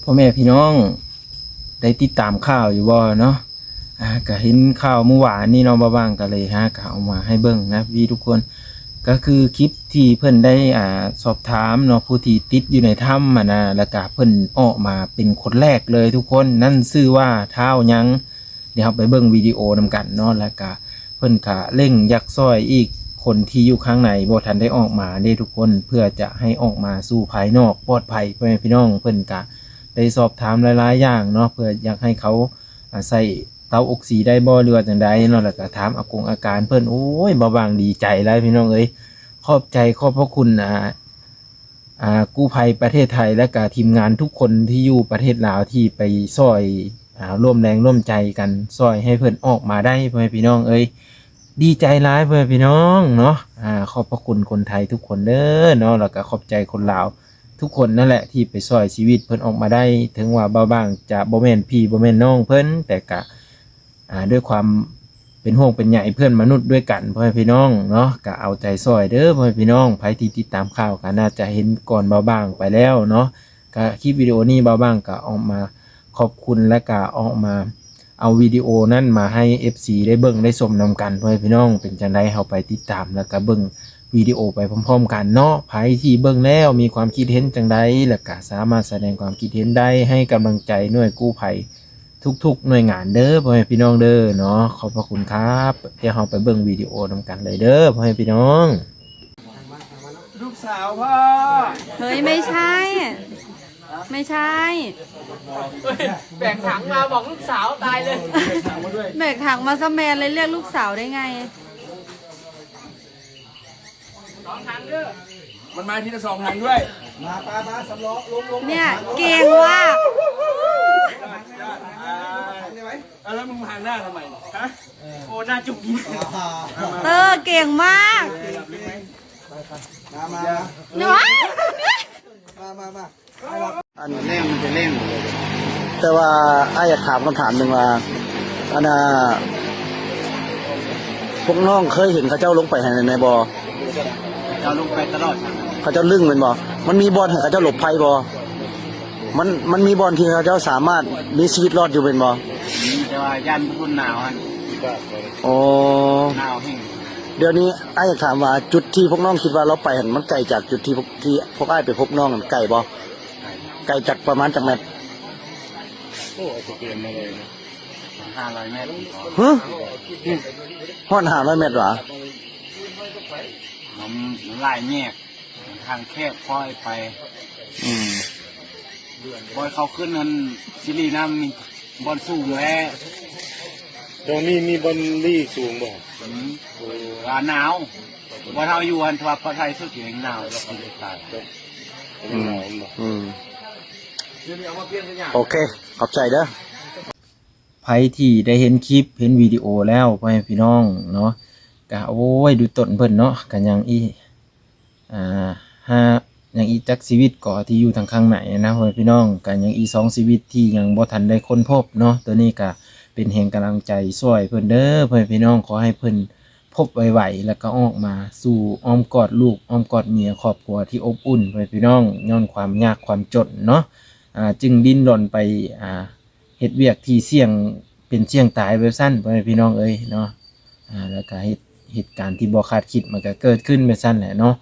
พ่อแม่พี่น้องได้ติดตามข่าวอยู่บ่เนาะก็เห็นข่าวเมื่อวานนี้เนาะบ้างก็เลยก็เอามาให้เบิ่งนะพี่ทุกคนก็คือคลิปที่เพิ่นได้สอบถามเนาะผู้ที่ติดอยู่ในถ้ำนะแล้วก็เพิ่นออกมาเป็นคนแรกเลยทุกคนนั่นชื่อว่าท้าวหยังเดี๋ยวเราไปเบิ่งวิดีโอนำกันเนาะแล้วก็เพิ่นก็เร่งยักซอยอีกคนที่อยู่ข้างในบ่ทันได้ออกมาเด้ทุกคนเพื่อจะให้ออกมาสู่ภายนอกปลอดภัยพ่อแม่พี่น้องเพิ่นก็ได้สอบถามหลายๆอย่างเนาะเพื่ออยากให้เขาใส่เตาอกสีได้บ่หรือว่าจังใดเนาะแล้วก็ถามอาการเพิ่นโอ้ยบ่บางดีใจหลายพี่น้องเอ้ยขอบใจขอบพระคุณกู้ภัยประเทศไทยและก็ทีมงานทุกคนที่อยู่ประเทศลาวที่ไปช่วยร่วมแรงร่วมใจกันช่วยให้เพิ่นออกมาได้พ่อแม่พี่น้องเอ้ยดีใจหลายพ่อแม่พี่น้องเนาะขอบพระคุณคนไทยทุกคนเด้อเนาะแล้วก็ขอบใจคนลาวทุกคนนั่นแหละที่ไปช่วยชีวิตเพิ่นออกมาได้ถึงว่าเบาบางจะบ่แม่นพี่บ่แม่นน้องเพิ่นแต่ก็ด้วยความเป็นห่วงเป็นใยเพื่อนมนุษย์ด้วยกันพ่อแม่พี่น้องเนาะก็เอาใจช่วยเด้อพ่อแม่พี่น้องใครที่ติดตามข่าวก็น่าจะเห็นก่อนเบาบางไปแล้วเนาะก็คลิปวิดีโอนี้เบาบางก็ออกมาขอบคุณและก็ออกมาเอาวิดีโอนั้นมาให้ FC ได้เบิ่งได้ชมนำกันพ่อแม่พี่น้องเป็นจังได๋เฮาไปติดตามแล้วก็เบิ่งวิดีโอไปพร้อมๆกันเนาะใครที่เบิ่งแล้วมีความคิดเห็นจังใดแล้วก็สามารถแสดงความคิดเห็นได้ให้กำลังใจหน่วยกู้ภัยทุกๆหน่วยงานเด้อพ่อแม่พี่น้องเด้อเนาะขอบพระคุณครับเดี๋ยวเราไปเบิ่งวิดีโอนำกันเลยเด้อพ่อแม่พี่น้องลูกสาวพ่อเฮ้ยไม่ใช่ไม่ใช่แบกถังมาบอกลูกสาวตายเลยแบกถังมาซะแมนเลยเรียกลูกสาวได้ไงมันมาทีละ2 ทางด้วยมาสำล้อลงเนี่ยเก่งว่ะแล้วมึงหันหน้าทำไมฮะโอ้หน้าจุกเก่งมากมาเนาะอันเร่งมันจะเร่งแต่ว่าอยากถามคำถามหนึ่งว่าอันพวกน้องเคยเห็นเขาเจ้าลงไปในบ่อเราลงไปตลอดเขาเจ้าลึ่งเป็นบ่มันมีบ่อนให้เขาเจ้าหลบภัยบ่มันมีบ่อนที่เขาเจ้าสามารถมีชีวิตรอดอยู่เป็นบ่แต่ว่ายันพุ่นหนาวฮะโอ้หนาวแห้งเดี๋ยวนี้อยากถามว่าจุดที่พวกน้องคิดว่าเราไปเห็นมันไกลจากจุดที่พวกไปพบน้องไกลบ่ไกลจากประมาณจากเมตรโอ้จะเปลี่ยนมาเลย500 เมตรฮะฮอด500 เมตรหรอมันลายแยกทางแคบค่อยไปบอยเขาขึ้นนั้นซิลีน้ำมีบอลสูงแล้วตรงนี้มีบอลลี่สูงบ่หนาวบอลเท้าอยู่อันทว่าประเทศไทยสุดที่หนาวแล้วก็เลยตายโอเคขอบใจเด้อใครที่ได้เห็นคลิปเห็นวิดีโอแล้วพ่อแม่พี่น้องเนาะก็โอ้ยดูต้นเพิ่นเนาะก็ยังยังอีจักชีวิตก่อที่อยู่ทางข้างไหนนะพ่อแม่พี่น้องก็ยังอี2ชีวิตที่ยังบ่ทันได้ค้นพบเนาะตัวนี้ก็เป็นแห่งกำลังใจช่วยเพิ่นเด้อพ่อแม่พี่น้องขอให้เพิ่นพบไวๆแล้วก็ออกมาสู่อ้อมกอดลูกอ้อมกอดเมียครอบครัวที่อบอุ่นพ่อแม่พี่น้องย้อนความยากความจนเนาะจึงดิ้นรนไปเฮ็ดเวียกที่เสี่ยงเป็นเสี่ยงตายไว้ซั่นพ่อแม่พี่น้องเอ้ยเนาะแล้วก็เหตุการณ์ที่บ่คาดคิดมันก็เกิดขึ้นไปซั่นแหละเนาะ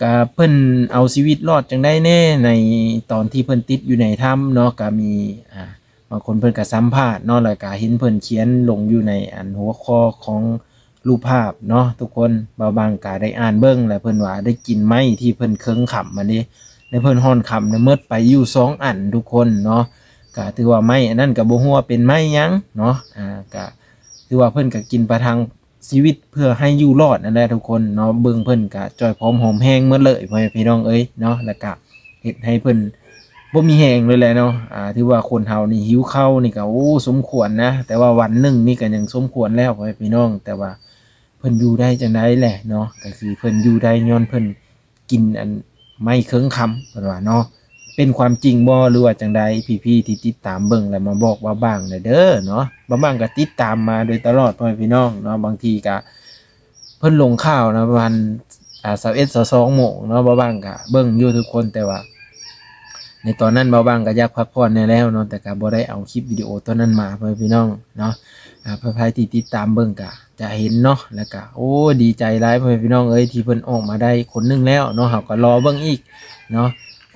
ก็เพิ่นเอาชีวิตรอดจังได้แน่ในตอนที่เพิ่นติดอยู่ในถ้ำเนาะก็มีบางคนเพิ่นก็สัมภาษณ์เนาะแล้วก็เห็นเพิ่นเขียนลงอยู่ในหัวข้อของรูปภาพเนาะทุกคนบางก็ได้อ่านเบิ่งแล้วเพิ่นว่าได้กินไม้ที่เพิ่นเคิงค้ำมานี่ในเพิ่นฮ้อนค้ำเนี่ยหมดไปอยู่2 อันทุกคนเนาะก็ถือว่าไม้อันนั้นก็บ่ฮู้ว่าเป็นไม้หยังเนาะก็ถือว่าเพิ่นก็กินประทังชีวิตเพื่อให้อยู่รอดนั่นแหละทุกคนเนาะเบิ่งเพิ่นก็จ่อยพร้อมหอมแห้งหมดเลยพ่อแม่พี่น้องเอ้ยเนาะแล้วก็เฮ็ดให้เพิ่นบ่มีแห้งเลยแหละเนาะถือว่าคนเฮานี่หิวข้าวนี่ก็โอ้สมควรนะแต่ว่าวันนึงนี่ก็ยังสมควรแล้วพ่อแม่พี่น้องแต่ว่าเพิ่นอยู่ได้จังได๋แหละเนาะก็คือเพิ่นอยู่ได้ย้อนเพิ่นกินอันไม้เคิงคำเพิ่นว่าเนาะเป็นความจริงบ่หรือว่าจังใดพี่ๆที่ติดตามเบิ่งแล้วมาบอกว่าบ้างเด้อเนาะบางก็ติดตามมาโดยตลอดพ่อแม่พี่น้องเนาะบางทีก็เพิ่นลงข่าวนะประมาณ21-22 โมงเนาะบางก็เบิ่งอยู่ทุกคนแต่ว่า ในตอนนั้นเบาบางก็อยากพักผ่อนแน่แล้วเนาะแต่ก็บ่ได้เอาคลิปวิดีโอตอนนั้นมาเพื่อพี่น้องเนาะใครที่ติดตามเบิ่งก็จะเห็นเนาะแล้วก็โอ้ดีใจหลายเพื่อนพี่น้องเอ้ยที่เพิ่นออกมาได้คนหนึงแล้วเนาะเฮาก็รอเบิ่งอีกเนาะ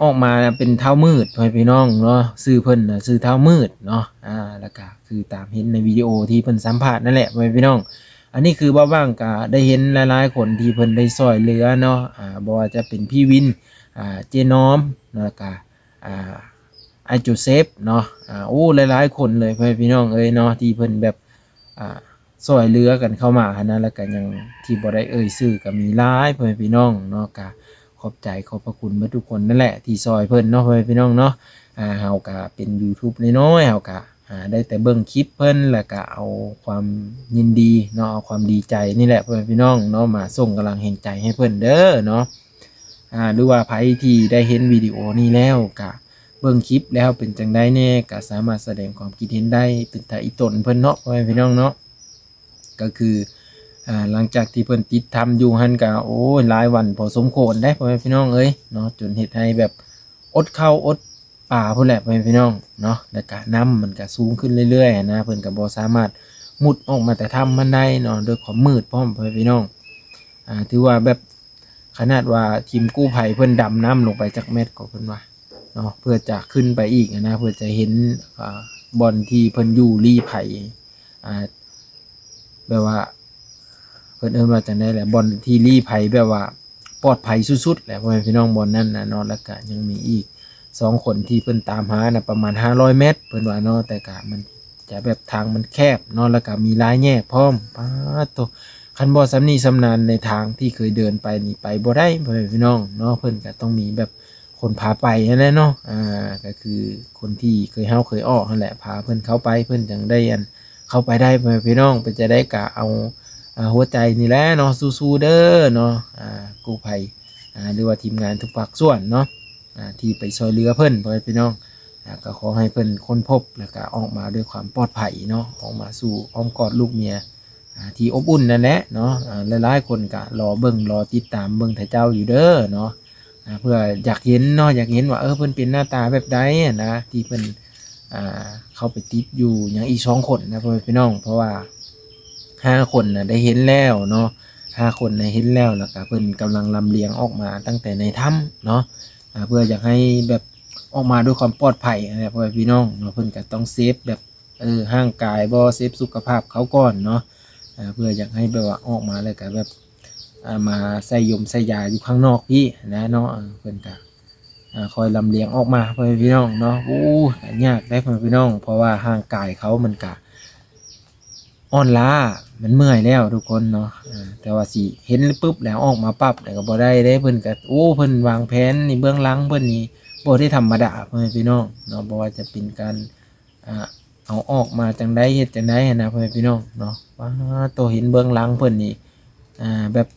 ออกมาเป็นเท้ามืดเพื่อนพี่น้องเนาะชื่อเพิ่นน่ะชื่อเท้ามืดเนาะแล้วก็คือตามเห็นในวิดีโอที่เพิ่นสัมภาษณ์นั่นแหละเพื่อนพี่น้องอันนี้คือบ่าวบ้างก็ได้เห็นหลายๆคนที่เพิ่นได้ช่วยเหลือเนาะบ่ว่าจะเป็นพี่วินเจน้อมแล้วก็ไอโจเซฟเนาะโอ้หลายๆคนเลยเพื่อนพี่น้องเอ้ยเนาะที่เพิ่นแบบช่วยเหลือกันเข้ามานะแล้วก็ยังที่บ่ได้เอ่ยชื่อก็มีหลายเพื่อนพี่น้องเนาะก็ขอบใจขอบพระคุณเบิดทุกคนนั่นแหละที่ช่วยเพิ่นเนาะเพื่อนพี่น้องเนาะเฮาก็เป็น YouTube น้อยๆเฮาก็ได้แต่เบิ่งคลิปเพิ่นแล้วก็เอาความยินดีเนาะเอาความดีใจนี่แหละเพื่อนพี่น้องเนาะมาส่งกำลังแห่งใจให้เพิ่นเด้อเนาะหรือว่าไผที่ได้เห็นวิดีโอนี้แล้วก็เบิ่งคลิปแล้วเป็นจังได๋แน่ก็สามารถแสดงความคิดเห็นได้เป็นตาอีตนเพิ่นเนาะเพื่อนพี่น้องเนาะก็คือหลังจากที่เพิ่นติดทำอยู่หั่นก็โอ้ยหลายวันพอสมควรได้เพื่อนพี่น้องเอ้ยเนาะจนเฮ็ดให้แบบอดข้าวอดป่าพุ่นแหละเพื่อนพี่น้องเนาะแล้วก็น้ำมันก็สูงขึ้นเรื่อยๆนะเพิ่นก็บ่สามารถมุดออกมาแต่ถ้ำมันได้เนาะด้วยความมืดพร้อมเพื่อนพี่น้องถือว่าแบบขนาดว่าทีมกู้ภัยเพิ่นดำน้ำลงไปจักเม็ดก็เพิ่นว่าเนาะเพื่อจะขึ้นไปอีกนะเพื่อจะเห็นบอนที่เพิ่นอยู่ลี้ไผ่แบบว่าเพิ่นเอิ้นว่าจังได๋แหละบอนที่ลี้ไผ่แบบว่าปลอดภัยสุดๆแหละพ่อแม่พี่น้องบอนนั้นนะเนาะแล้วก็ยังมีอีก2คนที่เพิ่นตามหานะประมาณ500เมตรเพิ่นว่าเนาะแต่ก็มันจะแบบทางมันแคบเนาะแล้วก็มีหลายแยกพร้อมป๊าดโตคันบ่สำนีสำนาญในทางที่เคยเดินไปนี่ไปบ่ได้พ่อแม่พี่น้องเนาะเพิ่นก็ต้องมีแบบคนพาไปนั่นแหละเนาะก็คือคนที่เคยเฮาเคยออกนั่นแหละพาเพิ่นเข้าไปเพิ่นจังได้เข้าไปได้พ่อแม่พี่น้องเพิ่นจะได้กะเอาหัวใจนี่แหละเนาะสู้ๆเด้อเนาะกู้ภัยหรือว่าทีมงานทุกภาคส่วนเนาะที่ไปช่วยเหลือเพิ่นพ่อแม่พี่น้องก็ขอให้เพิ่นค้นพบแล้วก็ออกมาด้วยความปลอดภัยเนาะออกมาสู่อ้อมกอดลูกเมียที่อบอุ่นนั่นแหละเนาะหลายๆคนก็รอเบิ่งรอติดตามเบิ่งแต่เจ้าอยู่เด้อเนาะเพื่ออยากเห็นเนาะอยากเห็นว่าเพิ่นเป็นหน้าตาแบบใดนะที่เพิ่นเข้าไปติดอยู่อย่างอีก2คนนะพ่อแม่พี่น้องเพราะว่า5คนได้เห็นแล้วเนาะ5คนได้เห็นแล้วแล้วก็เพิ่นกำลังลำเลียงออกมาตั้งแต่ในถ้ำเนาะเพื่ออยากให้แบบออกมาด้วยความปลอดภัยนะพ่อแม่พี่น้องเนาะเพิ่นก็ต้องเซฟแบบร่างกายบ่เซฟสุขภาพเขาก่อนเนาะเพื่ออยากให้แบบว่าออกมาแล้วก็แบบมาใส่ยมใส่ยาอยู่ข้างนอกพี่นะเนาะเพิ่นก็คอยลำเลียงออกมาพ่อแม่พี่น้องเนาะโอ้ยากได้พ่อแม่พี่น้องเพราะว่าร่างกายเขามันก็อ่อนล้ามันเมื่อยแล้วทุกคนเนาะแต่ว่าสิเห็นปุ๊บแล้วออกมาปั๊บแต่ก็บ่ได้เด้เพิ่นก็โอ้เพิ่นวางแผนนี่เบื้องหลังเพิ่นนี่บ่ได้ธรรมดาพ่อแม่พี่น้องเนาะบ่ว่าจะเป็นการเอาออกมาจังได๋เฮ็ดจังได๋นะพ่อแม่พี่น้องเนาะว้าตัวเห็นเบื้องหลังเพิ่นนี่แบบ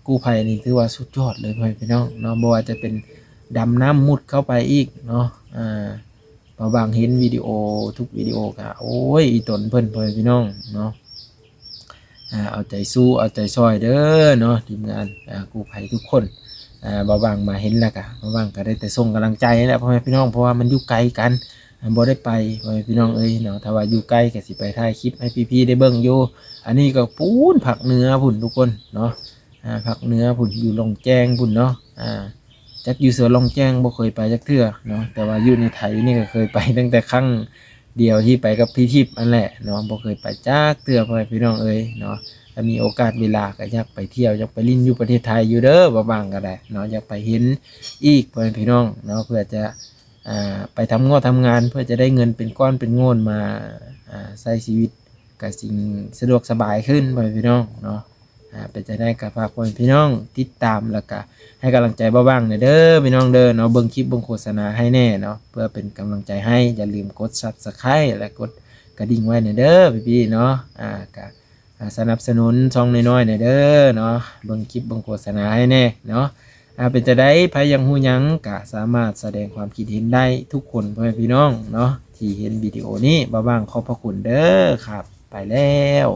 กู้ภัยนี่ถือว่าสุดยอดเลยพ่อแม่พี่น้องเนาะบ่ว่าจะเป็นดำน้ำมุดเข้าไปอีกเนาะบางเห็นวิดีโอทุกวิดีโอก็โอ้ยอีตนเพิ่นพ่อแม่พี่น้องเนาะเอาใจสู้เอาใจช่วยเด้อเนาะทีมงานกู้ภัยทุกคนบางมาเห็นแล้วก็บางก็ได้แต่ส่งกำลังใจแหละพ่อแม่พี่น้องเพราะว่ามันอยู่ไกลกันบ่ได้ไปพ่อแม่พี่น้องเอ้ยเนาะถ้าว่าอยู่ใกล้ก็สิไปถ่ายคลิปให้พี่ๆได้เบิ่งอยู่อันนี้ก็ปูนภาคเหนือพุ่นทุกคนเนาะภาคเหนือพุ่นอยู่ลงแจ้งพุ่นเนาะจักอยู่เสือลงแจ้งบ่เคยไปจักเทื่อเนาะแต่ว่าอยู่ในไทยนี่ก็เคยไปตั้งแต่ครั้งเดียวที่ไปกับพี่ทิพย์อันแหละเนาะบ่เคยไปจักเทื่อพ่อแม่พี่น้องเอ้ยเนาะถ้ามีโอกาสเวลาก็อยากไปเที่ยวอยากไปลิ้นอยู่ประเทศไทยอยู่เด้อบ่างก็ได้เนาะอยากไปเห็นอีกพ่อแม่พี่น้องเนาะเพื่อจะไปทำงานเพื่อจะได้เงินเป็นก้อนเป็นโงนมาใช้ชีวิตกับสิ่งสะดวกสบายขึ้นพ่อแม่พี่น้องเนาะเป็นจะได้กับฝากพ่อแม่พี่น้องติดตามแล้วก็ให้กำลังใจบ้างเด้อพี่น้องเด้อเนาะเบิ่งคลิปเบิ่งโฆษณาให้แน่เนาะเพื่อเป็นกำลังใจให้อย่าลืมกด Subscribe และกดกระดิ่งไว้เด้อพี่ๆเนาะก็สนับสนุนช่องน้อยๆเด้อเนาะเบิ่งคลิปเบิ่งโฆษณาให้แน่เนาะเป็นจะได้ไผยังฮู้หยังก็สามารถแสดงความคิดเห็นได้ทุกคนพ่อแม่พี่น้องเนาะที่เห็นวิดีโอนี้บ้างขอบพระคุณเด้อครับไปแล้ว